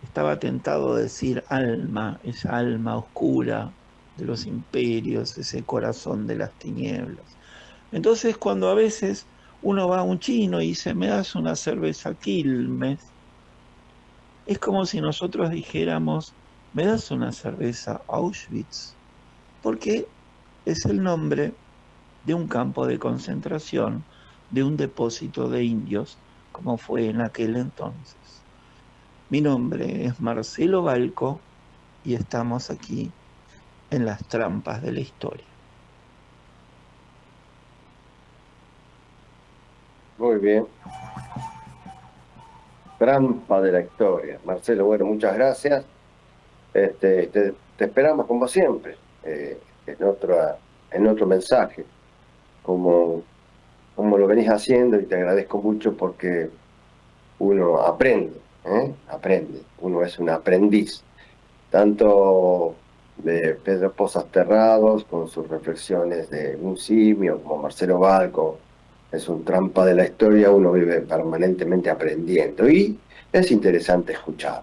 Speaker 20: Estaba tentado a decir alma, esa alma oscura de los imperios, ese corazón de las tinieblas. Entonces, cuando a veces uno va a un chino y dice, ¿me das una cerveza Quilmes? Es como si nosotros dijéramos, ¿me das una cerveza Auschwitz? Porque es el nombre de un campo de concentración, de un depósito de indios, como fue en aquel entonces. Mi nombre es Marcelo Balco y estamos aquí en las trampas de la historia.
Speaker 10: Muy bien. Trampa de la historia. Marcelo, bueno, muchas gracias. Te esperamos como siempre, en otro mensaje, como lo venís haciendo, y te agradezco mucho porque uno aprende, uno es un aprendiz, tanto de Pedro Pozas Terrados con sus reflexiones de un simio, como Marcelo Balco. Es un trampa de la historia, uno vive permanentemente aprendiendo y es interesante escuchar.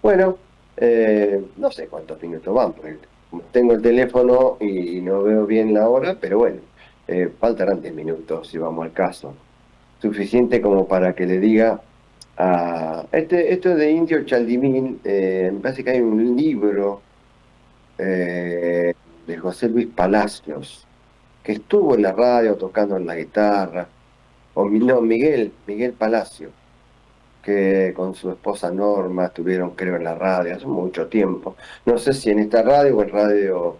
Speaker 10: Bueno, no sé cuántos minutos van, porque tengo el teléfono y no veo bien la hora, pero bueno, faltarán 10 minutos si vamos al caso. Suficiente como para que le diga a esto de Indio Chalimín, me parece que hay un libro de José Luis Palacios, que estuvo en la radio tocando en la guitarra, Miguel Palacio, que con su esposa Norma estuvieron, creo, en la radio hace mucho tiempo. No sé si en esta radio o en Radio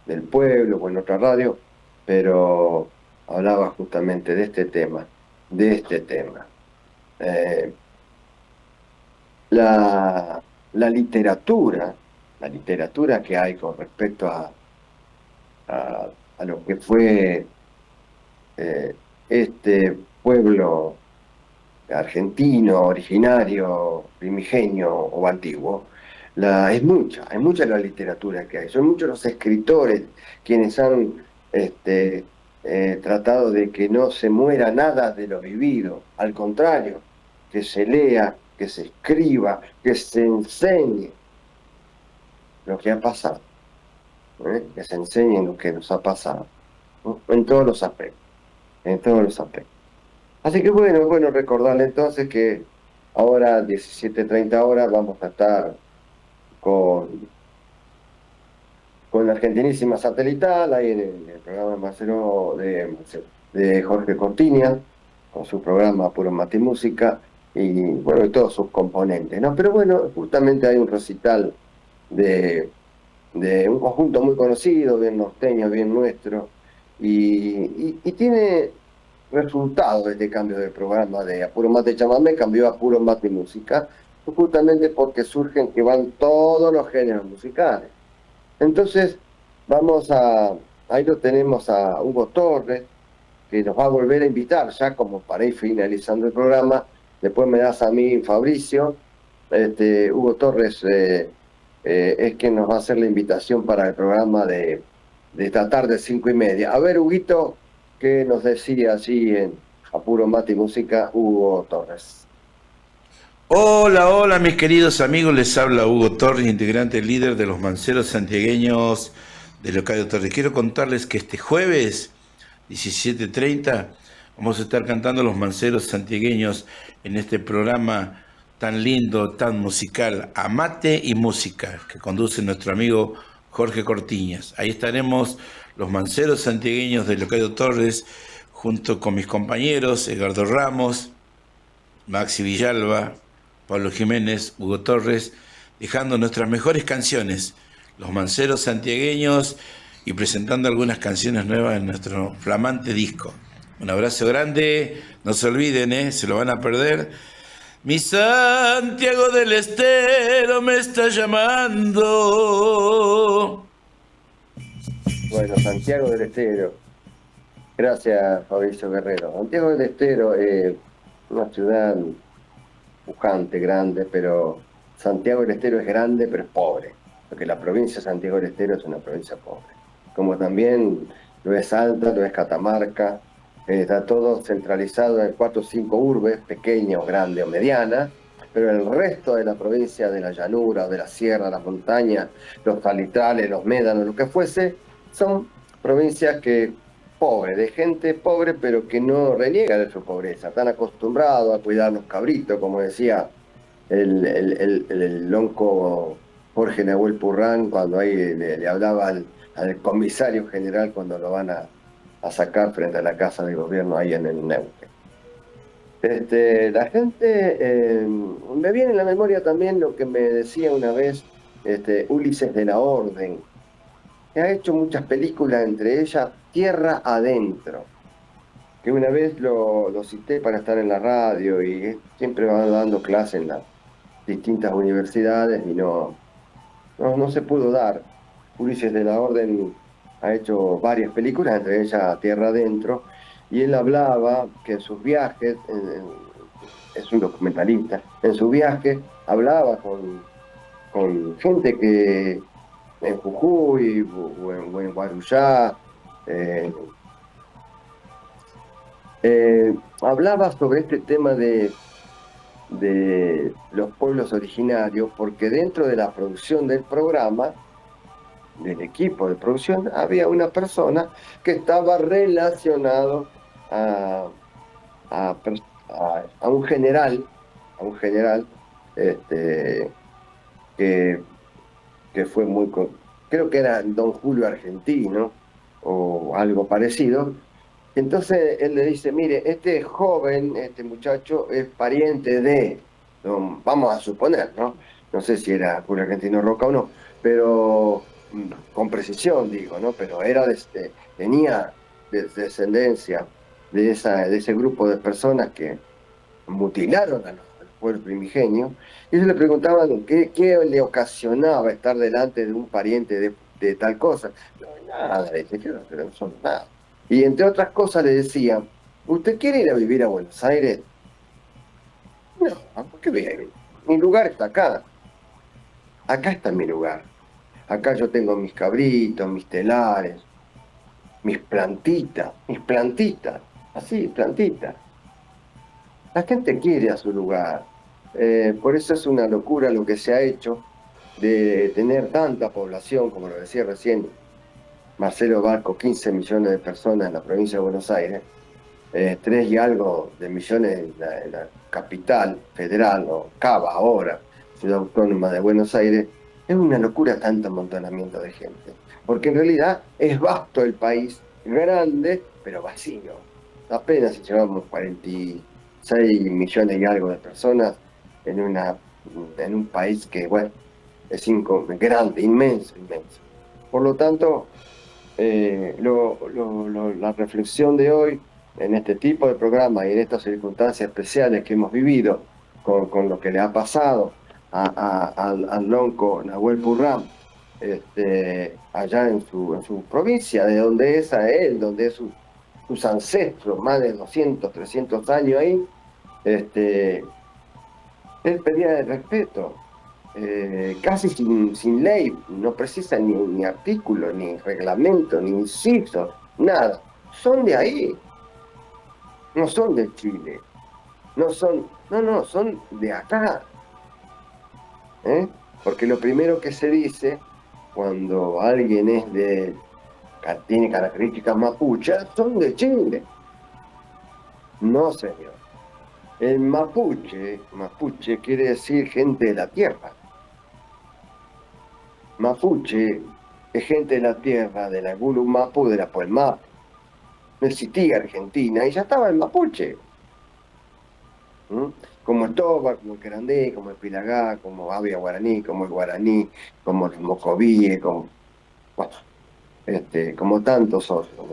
Speaker 10: del Pueblo o en otra radio, pero hablaba justamente de este tema. La literatura que hay con respecto a lo que fue este pueblo argentino, originario, primigenio o antiguo, es mucha la literatura que hay. Son muchos los escritores quienes han tratado de que no se muera nada de lo vivido, al contrario, que se lea que se escriba, que se enseñe lo que ha pasado, que se enseñe lo que nos ha pasado, ¿no? En todos los aspectos, en todos los aspectos. Así que bueno, es bueno recordarle entonces que ahora 17:30 horas vamos a estar con la Argentinísima Satelital, ahí en el programa Marcelo de Jorge Cortiñas, con su programa Puro Mate y Música, y bueno, y todos sus componentes, ¿no? Pero bueno, justamente hay un recital de un conjunto muy conocido, bien norteño, bien nuestro, y tiene resultado este cambio de programa de A Puro Mate Chamamé, cambió a Puro Mate y Música, justamente porque surgen que van todos los géneros musicales. Entonces, ahí lo tenemos a Hugo Torres, que nos va a volver a invitar, ya como para ir finalizando el programa. Después me das a mí, Fabricio. Hugo Torres es quien nos va a hacer la invitación para el programa de esta tarde, 5:30. A ver, Huguito, ¿qué nos decía allí en A Puro Mate y Música Hugo Torres?
Speaker 16: Hola, hola mis queridos amigos, les habla Hugo Torres, integrante líder de los manceros santiagueños de Locadio Torres. Quiero contarles que este jueves 17:30 vamos a estar cantando los manceros santiagueños en este programa tan lindo, tan musical, A Mate y Música, que conduce nuestro amigo Jorge Cortiñas. Ahí estaremos los manceros santiagueños de Locadio Torres, junto con mis compañeros Edgardo Ramos, Maxi Villalba, Pablo Jiménez, Hugo Torres, dejando nuestras mejores canciones, los manceros santiagueños, y presentando algunas canciones nuevas en nuestro flamante disco. Un abrazo grande, no se olviden, se lo van a perder. Mi Santiago del Estero me está llamando.
Speaker 10: Bueno, Santiago del Estero. Gracias, Fabricio Guerrero. Santiago del Estero, una ciudad pujante, grande, pero Santiago del Estero es grande, pero es pobre. Porque la provincia de Santiago del Estero es una provincia pobre. Como también lo es Salta, lo es Catamarca. Está todo centralizado en 4 o 5 urbes, pequeñas, grandes o medianas, pero el resto de la provincia, de la llanura, de la sierra, las montañas, los salitrales, los médanos, lo que fuese, son provincias pobres, de gente pobre, pero que no reniega de su pobreza, están acostumbrados a cuidar los cabritos, como decía el lonco Jorge Nahuel Purrán, cuando ahí le hablaba al comisario general cuando lo van a sacar frente a la casa de gobierno ahí en el Neuquén. La gente, me viene en la memoria también lo que me decía una vez Ulises de la Orden, que ha hecho muchas películas, entre ellas Tierra Adentro, que una vez lo cité para estar en la radio y siempre va dando clases en las distintas universidades y no se pudo dar. Ulises de la Orden ha hecho varias películas, entre ellas Tierra Adentro, y él hablaba que en sus viajes, es un documentalista, en su viaje hablaba con gente que en Jujuy o en Guarujá, hablaba sobre este tema de los pueblos originarios, porque dentro de la producción del programa, del equipo de producción, había una persona que estaba relacionado a un general, que fue muy, creo que era Don Julio Argentino o algo parecido. Entonces él le dice, mire, este joven, este muchacho es pariente de, vamos a suponer, no sé si era Julio Argentino Roca o no, pero con precisión digo, pero tenía descendencia de ese grupo de personas que mutilaron al pueblo primigenio, y ellos le preguntaban qué le ocasionaba estar delante de un pariente de tal cosa. No, nada, dice, que no son nada. Y entre otras cosas le decían, ¿usted quiere ir a vivir a Buenos Aires? No, ¿por qué voy a ir? Mi lugar está acá. Acá está mi lugar. Acá yo tengo mis cabritos, mis telares, mis plantitas, así, plantitas. La gente quiere a su lugar. Por eso es una locura lo que se ha hecho de tener tanta población, como lo decía recién Marcelo Barco, 15 millones de personas en la provincia de Buenos Aires, 3 y algo de millones en la capital federal, o Cava ahora, Ciudad Autónoma de Buenos Aires. Es una locura tanto amontonamiento de gente, porque en realidad es vasto el país, grande, pero vacío. Apenas si llevamos 46 millones y algo de personas en un país que, bueno, es grande, inmenso. Por lo tanto, la reflexión de hoy en este tipo de programa y en estas circunstancias especiales que hemos vivido con lo que le ha pasado al lonco Nahuel Purram, allá en su provincia, de donde es a él, donde es sus ancestros, más de 200, 300 años ahí, él pedía el respeto, casi sin ley, no precisa ni artículo, ni reglamento, ni inciso, nada. Son de ahí, no son de Chile, son de acá. Porque lo primero que se dice cuando alguien tiene características mapuches, son de Chile. No, señor. El mapuche quiere decir gente de la tierra. Mapuche es gente de la tierra, de la Gulu Mapu, de la Puelmapu. No existía Argentina y ya estaba el mapuche. Como el Toba, como el Querandé, como el Pilagá, como Avia Guaraní, como el Guaraní, como el Mocovíe, como tantos otros,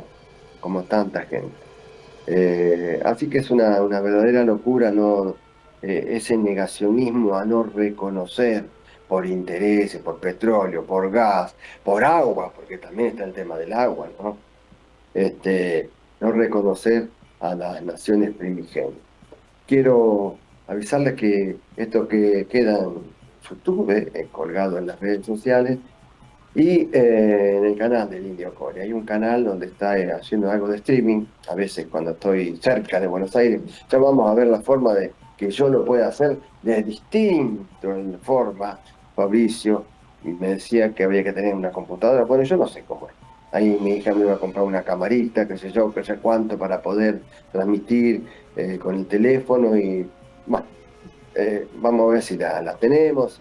Speaker 10: como tanta gente. Así que es una verdadera locura ese negacionismo a no reconocer por intereses, por petróleo, por gas, por agua, porque también está el tema del agua, ¿no? No reconocer a las naciones primigenias. Quiero avisarles que esto que queda en YouTube, colgado en las redes sociales, y en el canal del Indio Coria. Hay un canal donde está haciendo algo de streaming, a veces cuando estoy cerca de Buenos Aires. Ya vamos a ver la forma de que yo lo pueda hacer de distinto en forma. Fabricio y me decía que había que tener una computadora. Bueno, yo no sé cómo es. Ahí mi hija me iba a comprar una camarita, qué sé yo, qué sé cuánto, para poder transmitir con el teléfono y bueno, vamos a ver si la tenemos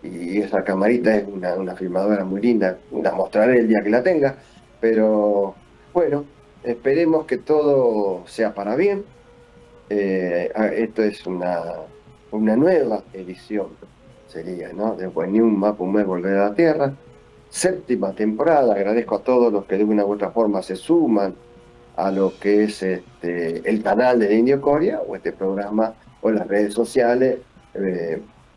Speaker 10: y esa camarita es una filmadora muy linda, la mostraré el día que la tenga, pero bueno, esperemos que todo sea para bien. Esto es una nueva edición, sería, ¿no? De Buenium Mapumé Volver a la Tierra, 7ª temporada. Agradezco a todos los que de una u otra forma se suman a lo que es el canal del Indio Coria, o este programa, o las redes sociales,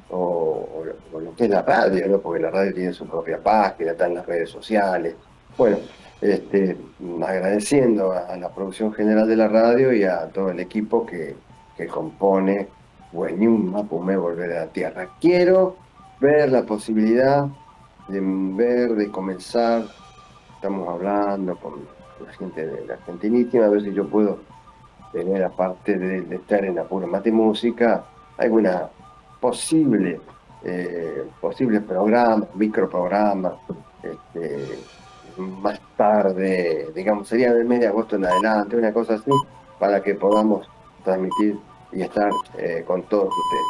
Speaker 10: o lo que es la radio, ¿no? Porque la radio tiene su propia página, está en las redes sociales. Bueno, agradeciendo a la producción general de la radio y a todo el equipo que compone Buenium Mapumé Volver a la Tierra. Quiero ver la posibilidad de comenzar, estamos hablando con la gente de la Argentinísima, a ver si yo puedo tener, aparte de estar en Apuro Mate Música, alguna posibles programas, microprogramas, más tarde, digamos, sería del mes de agosto en adelante, una cosa así, para que podamos transmitir y estar con todos ustedes.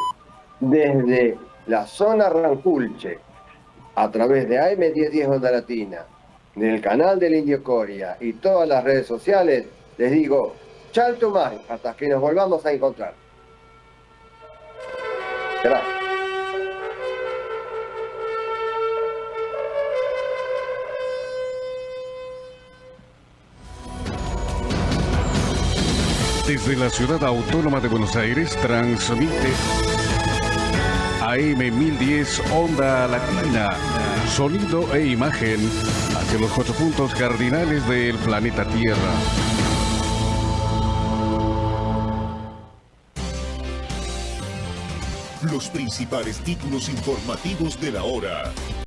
Speaker 10: Desde la zona Ranculche, a través de AM1010 Onda Latina, del canal del Indio Coria y todas las redes sociales, les digo, Chalto más, hasta que nos volvamos a encontrar. Gracias.
Speaker 21: Desde la Ciudad Autónoma de Buenos Aires transmite AM1010 Onda Latina, sonido e imagen hacia los 8 puntos cardinales del planeta Tierra.
Speaker 1: Los principales títulos informativos de la hora.